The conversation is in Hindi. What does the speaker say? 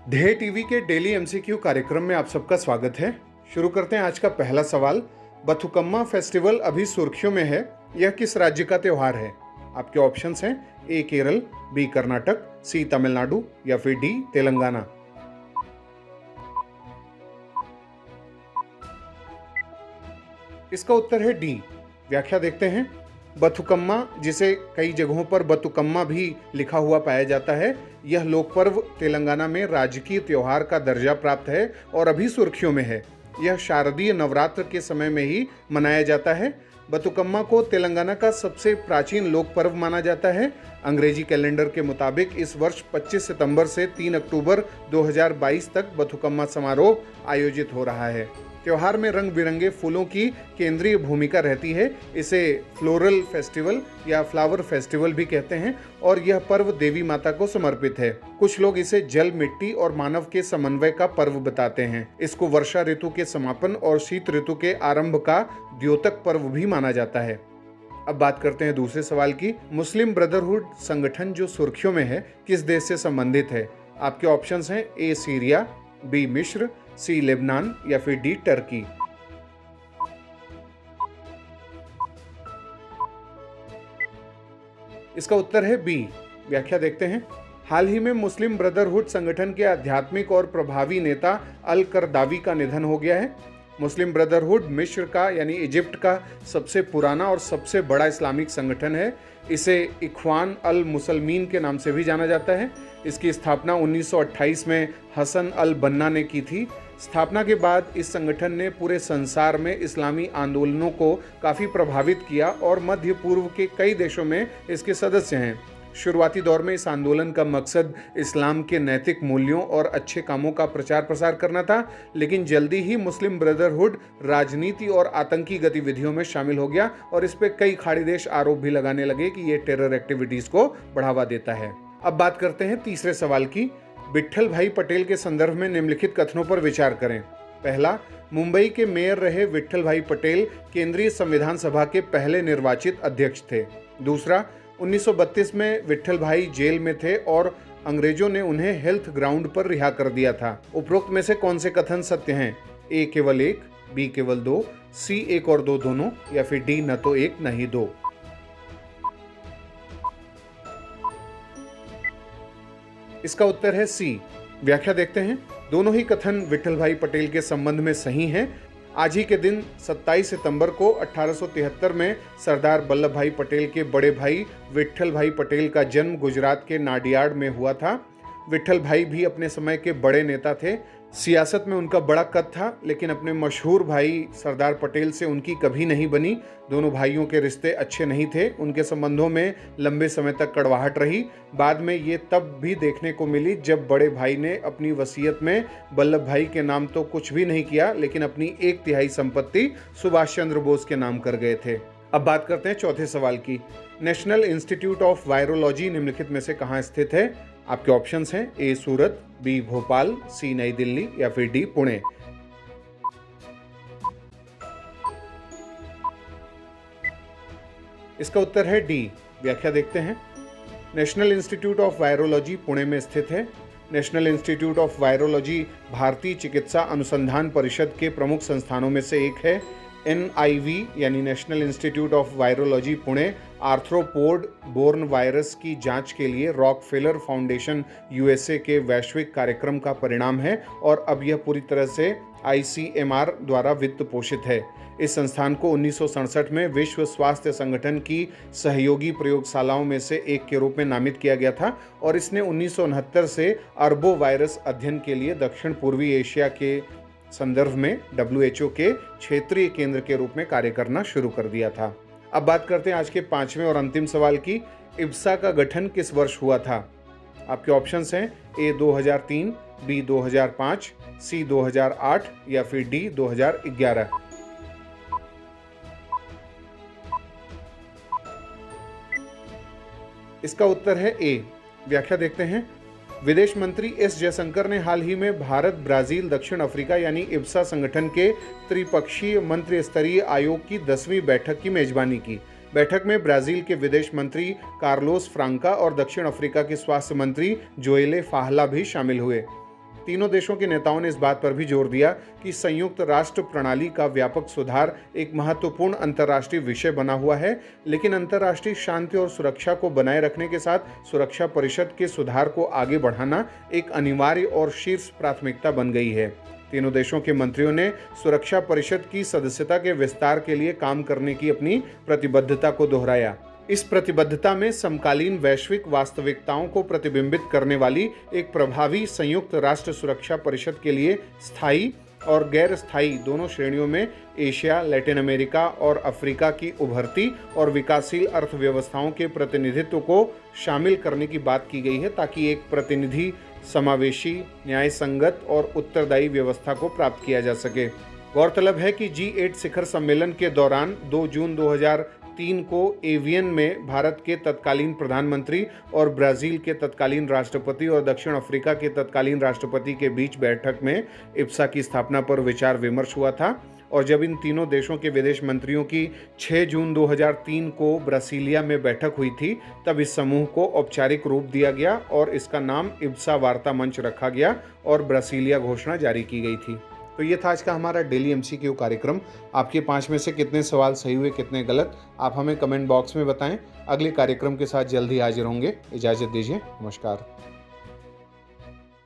ध्येय टीवी के डेली एमसीक्यू कार्यक्रम में आप सबका स्वागत है। शुरू करते हैं आज का पहला सवाल। बथुकम्मा फेस्टिवल अभी सुर्खियों में है। यह किस राज्य का त्योहार है? आपके ऑप्शंस हैं ए केरल, बी कर्नाटक, सी तमिलनाडु या फिर डी तेलंगाना। इसका उत्तर है डी। व्याख्या देखते हैं। बथुकम्मा, जिसे कई जगहों पर बतुकम्मा भी लिखा हुआ पाया जाता है, यह लोक पर्व तेलंगाना में राजकीय त्योहार का दर्जा प्राप्त है और अभी सुर्खियों में है। यह शारदीय नवरात्र के समय में ही मनाया जाता है। बतुकम्मा को तेलंगाना का सबसे प्राचीन लोक पर्व माना जाता है। अंग्रेजी कैलेंडर के मुताबिक इस वर्ष 25 सितंबर से 3 अक्टूबर 2022 तक बथुकम्मा समारोह आयोजित हो रहा है। त्योहार में रंग बिरंगे फूलों की केंद्रीय भूमिका रहती है। इसे फ्लोरल फेस्टिवल या फ्लावर फेस्टिवल भी कहते हैं और यह पर्व देवी माता को समर्पित है। कुछ लोग इसे जल, मिट्टी और मानव के समन्वय का पर्व बताते हैं। इसको वर्षा ऋतु के समापन और शीत ऋतु के आरंभ का द्योतक पर्व भी माना जाता है। अब बात करते हैं दूसरे सवाल की। मुस्लिम ब्रदरहुड संगठन जो सुर्खियों में है, किस देश से संबंधित है? आपके ऑप्शंस हैं ए सीरिया, बी मिस्र, सी लेबनान या फिर डी टर्की। इसका उत्तर है बी। व्याख्या देखते हैं। हाल ही में मुस्लिम ब्रदरहुड संगठन के आध्यात्मिक और प्रभावी नेता अल करदावी का निधन हो गया है। मुस्लिम ब्रदरहुड मिस्र का यानी इजिप्ट का सबसे पुराना और सबसे बड़ा इस्लामिक संगठन है। इसे इख्वान अल मुसलमीन के नाम से भी जाना जाता है। इसकी स्थापना 1928 में हसन अल बन्ना ने की थी। स्थापना के बाद इस संगठन ने पूरे संसार में इस्लामी आंदोलनों को काफ़ी प्रभावित किया और मध्य पूर्व के कई देशों में इसके सदस्य हैं। शुरुआती दौर में इस आंदोलन का मकसद इस्लाम के नैतिक मूल्यों और अच्छे कामों का प्रचार प्रसार करना था, लेकिन जल्दी ही मुस्लिम ब्रदरहुड राजनीति और आतंकी गतिविधियों में शामिल हो गया और इस पर कई खाड़ी देश आरोप भी लगाने लगे कि ये टेरर एक्टिविटीज़ को बढ़ावा देता है। अब बात करते हैं तीसरे सवाल की। विट्ठल भाई पटेल के संदर्भ में निम्नलिखित कथनों पर विचार करें। पहला, मुंबई के मेयर रहे विट्ठल भाई पटेल केंद्रीय संविधान सभा के पहले निर्वाचित अध्यक्ष थे। दूसरा, 1932 में विट्ठल भाई जेल में थे और अंग्रेजों ने उन्हें हेल्थ ग्राउंड पर रिहा कर दिया था। उपरोक्त में से कौन से कथन सत्य हैं? ए केवल एक, बी केवल दो, सी एक और दो दोनों या फिर डी न तो एक न ही दो। इसका उत्तर है सी। व्याख्या देखते हैं। दोनों ही कथन विट्ठल भाई पटेल के संबंध में सही हैं। आज ही के दिन 27 सितंबर को 1873 में सरदार वल्लभ भाई पटेल के बड़े भाई विट्ठल भाई पटेल का जन्म गुजरात के नाडियाड में हुआ था। विट्ठल भाई भी अपने समय के बड़े नेता थे। सियासत में उनका बड़ा कद था, लेकिन अपने मशहूर भाई सरदार पटेल से उनकी कभी नहीं बनी। दोनों भाइयों के रिश्ते अच्छे नहीं थे। उनके संबंधों में लंबे समय तक कड़वाहट रही। बाद में ये तब भी देखने को मिली जब बड़े भाई ने अपनी वसीयत में वल्लभ भाई के नाम तो कुछ भी नहीं किया, लेकिन अपनी 1/3 संपत्ति सुभाष चंद्र बोस के नाम कर गए थे। अब बात करते हैं चौथे सवाल की। नेशनल इंस्टीट्यूट ऑफ वायरोलॉजी निम्नलिखित में से कहाँ स्थित है? आपके ऑप्शंस हैं ए सूरत, बी भोपाल, सी नई दिल्ली या फिर डी पुणे। इसका उत्तर है डी। व्याख्या देखते हैं। National institute of virology Pune में स्थित है। नेशनल इंस्टीट्यूट ऑफ वायरोलॉजी भारतीय चिकित्सा अनुसंधान परिषद के प्रमुख संस्थानों में से एक है। NIV यानी national institute of virology Pune arthropod borne virus की जांच के लिए रॉकफेलर फाउंडेशन USA के वैश्विक कार्यक्रम का परिणाम है और अब यह पूरी तरह से ICMR द्वारा वित्त पोषित है। इस संस्थान को 1967 में विश्व स्वास्थ्य संगठन की सहयोगी प्रयोगशालाओं में से एक के रूप में नामित किया गया था और इसने 1969 से अरबो वायरस अध्ययन के लिए दक्षिण पूर्वी एशिया के संदर्भ में WHO के क्षेत्रीय केंद्र के रूप में कार्य करना शुरू कर दिया था। अब बात करते हैं आज के पांचवें और अंतिम सवाल की। इब्सा का गठन किस वर्ष हुआ था? आपके ऑप्शंस हैं ए 2003, बी 2005, सी 2008 या फिर डी 2011। इसका उत्तर है ए। व्याख्या देखते हैं। विदेश मंत्री एस जयशंकर ने हाल ही में भारत, ब्राजील, दक्षिण अफ्रीका यानी इब्सा संगठन के त्रिपक्षीय मंत्री स्तरीय आयोग की 10वीं बैठक की मेजबानी की। बैठक में ब्राजील के विदेश मंत्री कार्लोस फ्रांका और दक्षिण अफ्रीका के स्वास्थ्य मंत्री जोएले फाहला भी शामिल हुए। तीनों देशों के नेताओं ने इस बात पर भी जोर दिया कि संयुक्त राष्ट्र प्रणाली का व्यापक सुधार एक महत्वपूर्ण अंतर्राष्ट्रीय विषय बना हुआ है, लेकिन अंतर्राष्ट्रीय शांति और सुरक्षा को बनाए रखने के साथ सुरक्षा परिषद के सुधार को आगे बढ़ाना एक अनिवार्य और शीर्ष प्राथमिकता बन गई है। तीनों देशों के मंत्रियों ने सुरक्षा परिषद की सदस्यता के विस्तार के लिए काम करने की अपनी प्रतिबद्धता को दोहराया। इस प्रतिबद्धता में समकालीन वैश्विक वास्तविकताओं को प्रतिबिंबित करने वाली एक प्रभावी संयुक्त राष्ट्र सुरक्षा परिषद के लिए स्थायी और गैर स्थायी दोनों श्रेणियों में एशिया, लैटिन अमेरिका और अफ्रीका की उभरती और विकासशील अर्थव्यवस्थाओं के प्रतिनिधित्व को शामिल करने की बात की गई है, ताकि एक प्रतिनिधि समावेशी, न्याय संगत और उत्तरदायी व्यवस्था को प्राप्त किया जा सके। गौरतलब है कि G8 शिखर सम्मेलन के दौरान 2 जून 2003 को एवियन में भारत के तत्कालीन प्रधानमंत्री और ब्राज़ील के तत्कालीन राष्ट्रपति और दक्षिण अफ्रीका के तत्कालीन राष्ट्रपति के बीच बैठक में इब्सा की स्थापना पर विचार विमर्श हुआ था। और जब इन तीनों देशों के विदेश मंत्रियों की 6 जून 2003 को ब्रासीलिया में बैठक हुई थी, तब इस समूह को औपचारिक रूप दिया गया और इसका नाम इब्सा वार्ता मंच रखा गया और ब्रासीलिया घोषणा जारी की गई थी। तो ये था आज का हमारा डेली MCQ कार्यक्रम। आपके 5 में से कितने सवाल सही हुए, कितने गलत, आप हमें कमेंट बॉक्स में बताएं। अगले कार्यक्रम के साथ जल्दी हाजिर होंगे। इजाज़त दीजिए। नमस्कार।